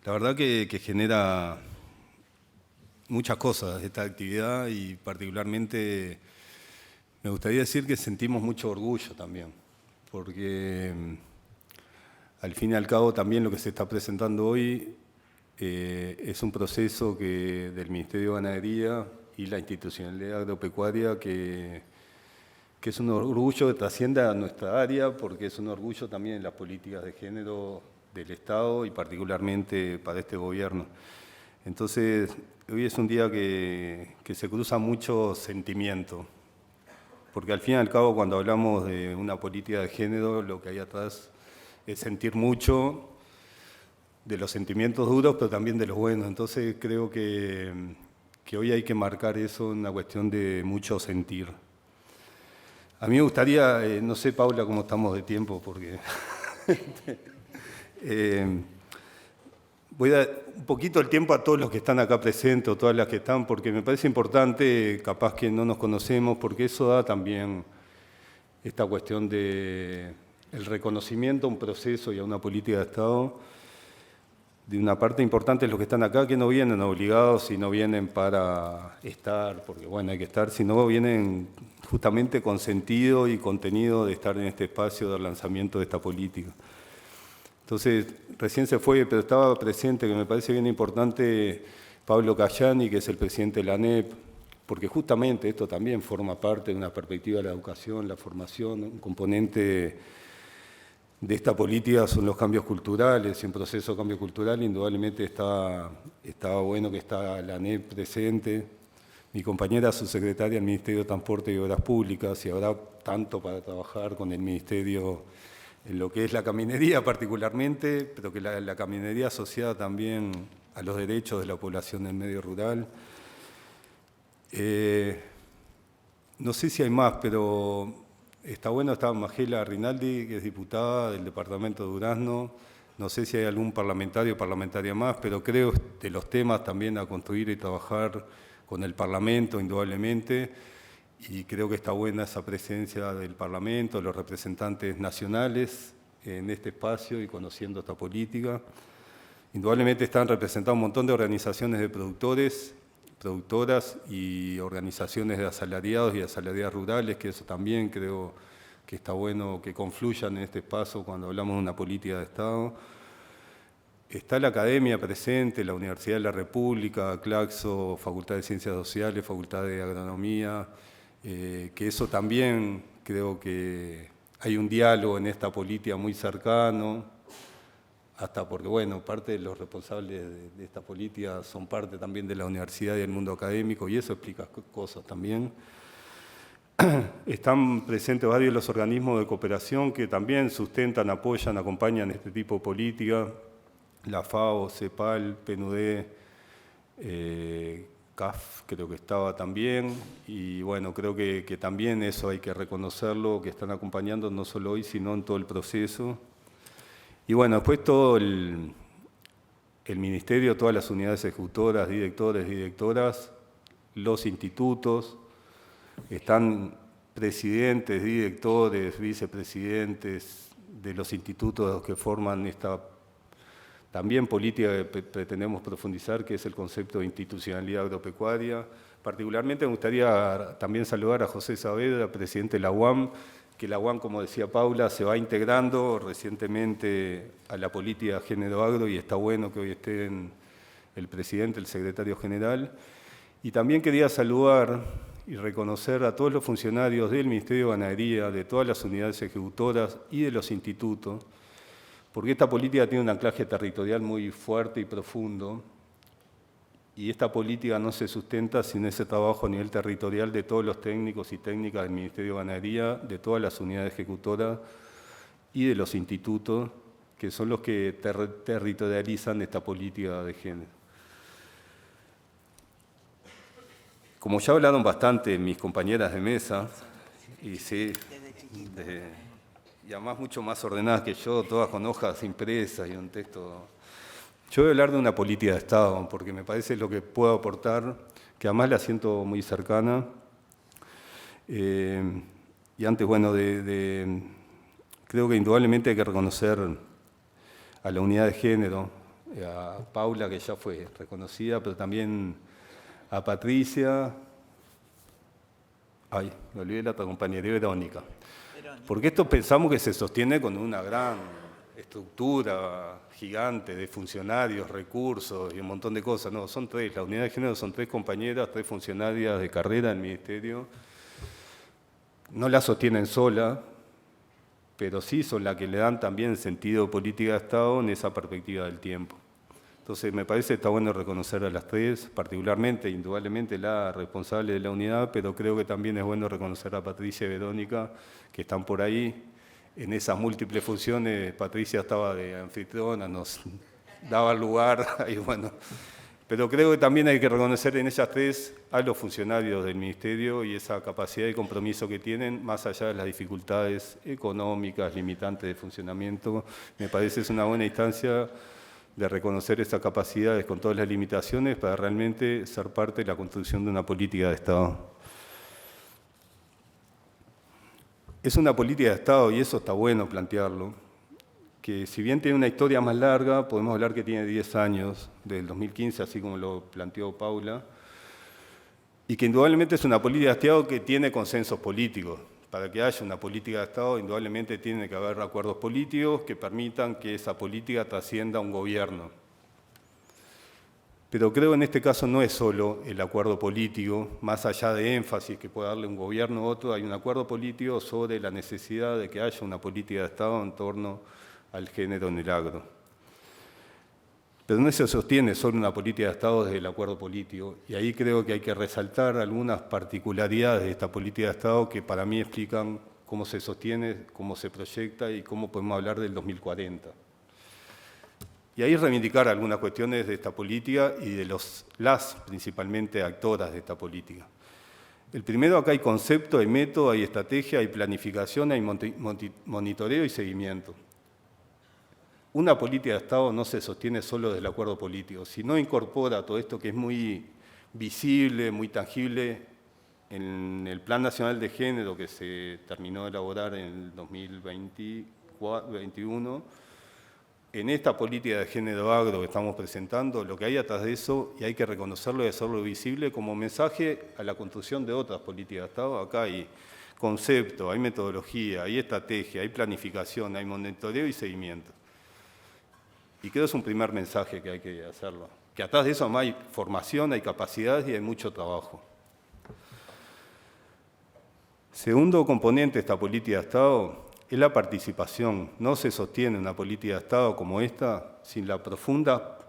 La verdad que genera muchas cosas esta actividad y particularmente me gustaría decir que sentimos mucho orgullo también, porque al fin y al cabo también lo que se está presentando hoy es un proceso del Ministerio de Ganadería y la institucionalidad agropecuaria que es un orgullo que trasciende a nuestra área, porque es un orgullo también en las políticas de género del Estado y particularmente para este gobierno. Entonces, hoy es un día que se cruza mucho sentimiento, porque al fin y al cabo cuando hablamos de una política de género, lo que hay atrás es sentir mucho de los sentimientos duros, pero también de los buenos. Entonces creo que hoy hay que marcar eso en una cuestión de mucho sentir. A mí me gustaría, no sé, Paula, cómo estamos de tiempo, porque voy a dar un poquito el tiempo a todos los que están acá presentes, o todas las que están, porque me parece importante, capaz que no nos conocemos, porque eso da también esta cuestión de el reconocimiento a un proceso y a una política de Estado, de una parte importante de los que están acá, que no vienen obligados y no vienen para estar, porque bueno, hay que estar, sino vienen justamente con sentido y contenido de estar en este espacio del lanzamiento de esta política. Entonces, recién se fue, pero estaba presente, que me parece bien importante, Pablo Cayani, que es el presidente de la ANEP, porque justamente esto también forma parte de una perspectiva de la educación, la formación, un componente de esta política son los cambios culturales, y un proceso de cambio cultural indudablemente estaba bueno que está la ANEP presente, mi compañera subsecretaria del Ministerio de Transporte y Obras Públicas, y habrá tanto para trabajar con el Ministerio en lo que es la caminería particularmente, pero que la caminería asociada también a los derechos de la población del medio rural. No sé si hay más, pero está bueno, está Magela Rinaldi, que es diputada del departamento de Durazno. No sé si hay algún parlamentario o parlamentaria más, pero creo de los temas también a construir y trabajar con el Parlamento, indudablemente, y creo que está buena esa presencia del Parlamento, los representantes nacionales en este espacio y conociendo esta política. Indudablemente están representados un montón de organizaciones de productores, productoras y organizaciones de asalariados y asalariadas rurales, que eso también creo que está bueno que confluyan en este espacio cuando hablamos de una política de Estado. Está la academia presente, la Universidad de la República, Claxo, Facultad de Ciencias Sociales, Facultad de Agronomía, que eso también creo que hay un diálogo en esta política muy cercano, hasta porque, bueno, parte de los responsables de esta política son parte también de la universidad y del mundo académico, y eso explica cosas también. Están presentes varios de los organismos de cooperación que también sustentan, apoyan, acompañan este tipo de política, la FAO, CEPAL, PNUD, CAF creo que estaba también, y bueno, creo que también eso hay que reconocerlo, que están acompañando no solo hoy, sino en todo el proceso. Y bueno, después todo el Ministerio, todas las unidades ejecutoras, directores, directoras, los institutos, están presidentes, directores, vicepresidentes de los institutos que forman esta también política que pretendemos profundizar, que es el concepto de institucionalidad agropecuaria. Particularmente me gustaría también saludar a José Saavedra, presidente de la UAM, que la UAM, como decía Paula, se va integrando recientemente a la política género agro y está bueno que hoy estén el presidente, el secretario general. Y también quería saludar y reconocer a todos los funcionarios del Ministerio de Ganadería, de todas las unidades ejecutoras y de los institutos, porque esta política tiene un anclaje territorial muy fuerte y profundo, y esta política no se sustenta sin ese trabajo a nivel territorial de todos los técnicos y técnicas del Ministerio de Ganadería, de todas las unidades ejecutoras y de los institutos, que son los que territorializan esta política de género. Como ya hablaron bastante mis compañeras de mesa, y sí, y además mucho más ordenadas que yo, todas con hojas impresas y un texto. Yo voy a hablar de una política de Estado, porque me parece lo que puedo aportar, que además la siento muy cercana. Y antes, bueno, creo que indudablemente hay que reconocer a la unidad de género, a Paula, que ya fue reconocida, pero también a Patricia. Ay, me olvidé la otra compañera, Verónica. Porque esto pensamos que se sostiene con una gran estructura gigante de funcionarios, recursos y un montón de cosas. No, son tres. La unidad de género son tres compañeras, tres funcionarias de carrera del Ministerio. No la sostienen sola, pero sí son las que le dan también sentido política de Estado en esa perspectiva del tiempo. Entonces, me parece que está bueno reconocer a las tres, particularmente, indudablemente, la responsable de la unidad, pero creo que también es bueno reconocer a Patricia y Verónica, que están por ahí. En esas múltiples funciones, Patricia estaba de anfitriona, nos daba lugar, y bueno. Pero creo que también hay que reconocer en ellas tres a los funcionarios del Ministerio y esa capacidad y compromiso que tienen, más allá de las dificultades económicas, limitantes de funcionamiento. Me parece que es una buena instancia de reconocer esas capacidades con todas las limitaciones para realmente ser parte de la construcción de una política de Estado. Es una política de Estado, y eso está bueno plantearlo, que si bien tiene una historia más larga, podemos hablar que tiene 10 años, del 2015, así como lo planteó Paula, y que indudablemente es una política de Estado que tiene consensos políticos. Para que haya una política de Estado, indudablemente tiene que haber acuerdos políticos que permitan que esa política trascienda a un gobierno. Pero creo que en este caso no es solo el acuerdo político, más allá de énfasis que pueda darle un gobierno u otro, hay un acuerdo político sobre la necesidad de que haya una política de Estado en torno al género en el agro. Pero no se sostiene solo una política de Estado desde el acuerdo político, y ahí creo que hay que resaltar algunas particularidades de esta política de Estado que para mí explican cómo se sostiene, cómo se proyecta y cómo podemos hablar del 2040. Y ahí reivindicar algunas cuestiones de esta política y de las principalmente actoras de esta política. El primero, acá hay concepto, hay método, hay estrategia, hay planificación, hay monitoreo y seguimiento. Una política de Estado no se sostiene solo desde el acuerdo político, si no incorpora todo esto que es muy visible, muy tangible en el Plan Nacional de Género que se terminó de elaborar en el 2021, en esta política de género agro que estamos presentando, lo que hay atrás de eso, y hay que reconocerlo y hacerlo visible como mensaje a la construcción de otras políticas de Estado. Acá hay concepto, hay metodología, hay estrategia, hay planificación, hay monitoreo y seguimiento. Y creo que es un primer mensaje que hay que hacerlo. Que atrás de eso hay formación, hay capacidades y hay mucho trabajo. Segundo componente de esta política de Estado es la participación. No se sostiene una política de Estado como esta sin la profunda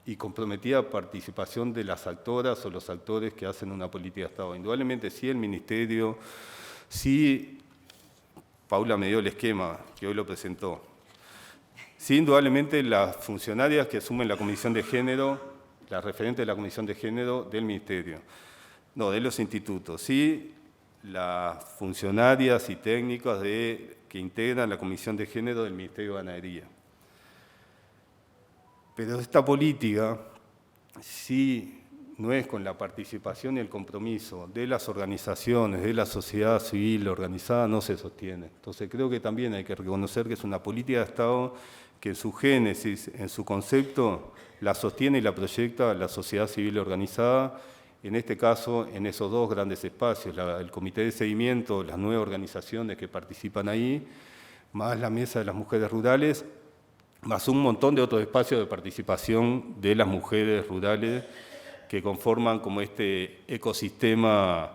y comprometida participación de las actoras o los actores que hacen una política de Estado. Indudablemente sí el Ministerio, sí Paula me dio el esquema que hoy lo presentó. Sí, indudablemente las funcionarias que asumen la Comisión de Género, las referentes de la Comisión de Género del Ministerio, no, de los institutos. Sí, las funcionarias y técnicas que integran la Comisión de Género del Ministerio de Ganadería. Pero esta política, sí, no es con la participación y el compromiso de las organizaciones, de la sociedad civil organizada, no se sostiene. Entonces creo que también hay que reconocer que es una política de Estado que en su génesis, en su concepto, la sostiene y la proyecta la sociedad civil organizada, en este caso, en esos dos grandes espacios, el Comité de Seguimiento, las 9 organizaciones que participan ahí, más la Mesa de las Mujeres Rurales, más un montón de otros espacios de participación de las mujeres rurales que conforman como este ecosistema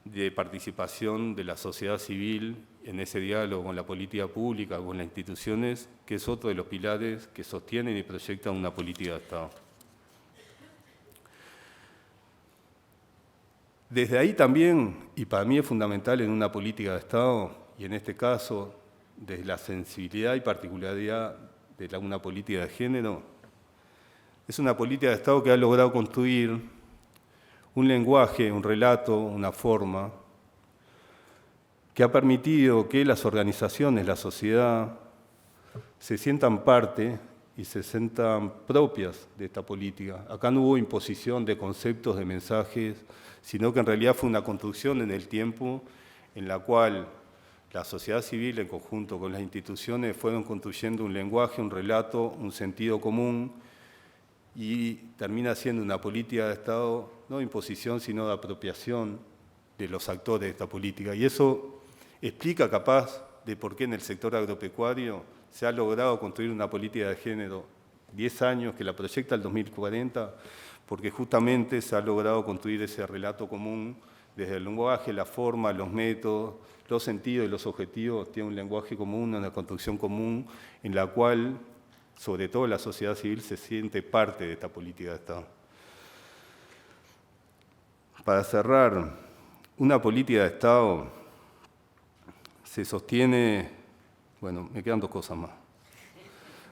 de participación de la sociedad civil en ese diálogo con la política pública, con las instituciones, que es otro de los pilares que sostienen y proyectan una política de Estado. Desde ahí también, y para mí es fundamental en una política de Estado, y en este caso, desde la sensibilidad y particularidad de una política de género, es una política de Estado que ha logrado construir un lenguaje, un relato, una forma, que ha permitido que las organizaciones, la sociedad, se sientan parte y se sientan propias de esta política. Acá no hubo imposición de conceptos, de mensajes, sino que en realidad fue una construcción en el tiempo en la cual la sociedad civil, en conjunto con las instituciones, fueron construyendo un lenguaje, un relato, un sentido común, y termina siendo una política de Estado, no de imposición, sino de apropiación de los actores de esta política. Y eso explica capaz de por qué en el sector agropecuario se ha logrado construir una política de género 10 años que la proyecta al 2040, porque justamente se ha logrado construir ese relato común desde el lenguaje, la forma, los métodos, los sentidos y los objetivos. Tiene un lenguaje común, una construcción común en la cual, sobre todo la sociedad civil, se siente parte de esta política de Estado. Para cerrar, una política de Estado se sostiene, bueno, me quedan 2 cosas más.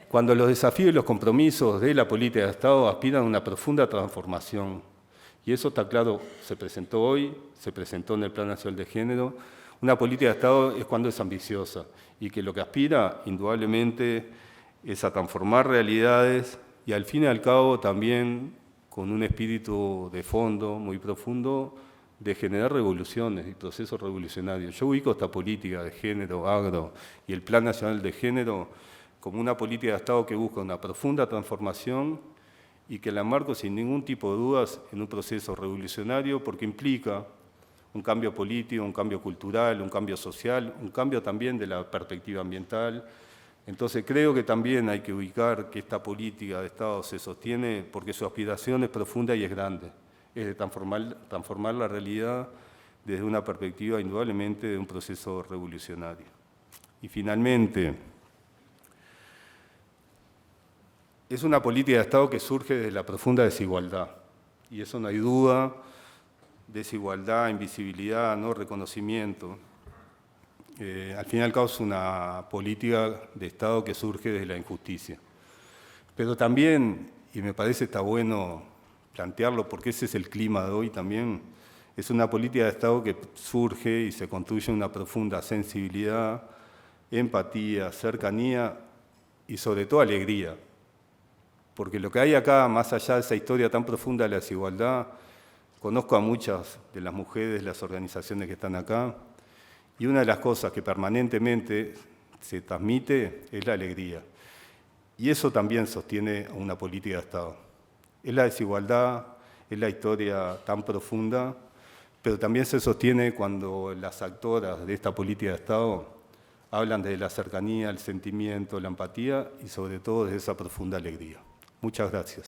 Cuando los desafíos y los compromisos de la política de Estado aspiran a una profunda transformación, y eso está claro, se presentó hoy, se presentó en el Plan Nacional de Género. Una política de Estado es cuando es ambiciosa y que lo que aspira, indudablemente, es a transformar realidades y al fin y al cabo también con un espíritu de fondo muy profundo de generar revoluciones y procesos revolucionarios. Yo ubico esta política de género, agro y el Plan Nacional de Género como una política de Estado que busca una profunda transformación y que la marco sin ningún tipo de dudas en un proceso revolucionario porque implica un cambio político, un cambio cultural, un cambio social, un cambio también de la perspectiva ambiental. Entonces creo que también hay que ubicar que esta política de Estado se sostiene porque su aspiración es profunda y es grande, es de transformar la realidad desde una perspectiva indudablemente de un proceso revolucionario. Y finalmente, es una política de Estado que surge de la profunda desigualdad, y eso no hay duda, desigualdad, invisibilidad, no reconocimiento. Al fin y al cabo es una política de Estado que surge de la injusticia. Pero también, y me parece está bueno plantearlo porque ese es el clima de hoy también, es una política de Estado que surge y se construye una profunda sensibilidad, empatía, cercanía y sobre todo alegría. Porque lo que hay acá, más allá de esa historia tan profunda de la desigualdad, conozco a muchas de las mujeres, las organizaciones que están acá, y una de las cosas que permanentemente se transmite es la alegría. Y eso también sostiene una política de Estado. Es la desigualdad, es la historia tan profunda, pero también se sostiene cuando las actoras de esta política de Estado hablan de la cercanía, el sentimiento, la empatía y sobre todo de esa profunda alegría. Muchas gracias.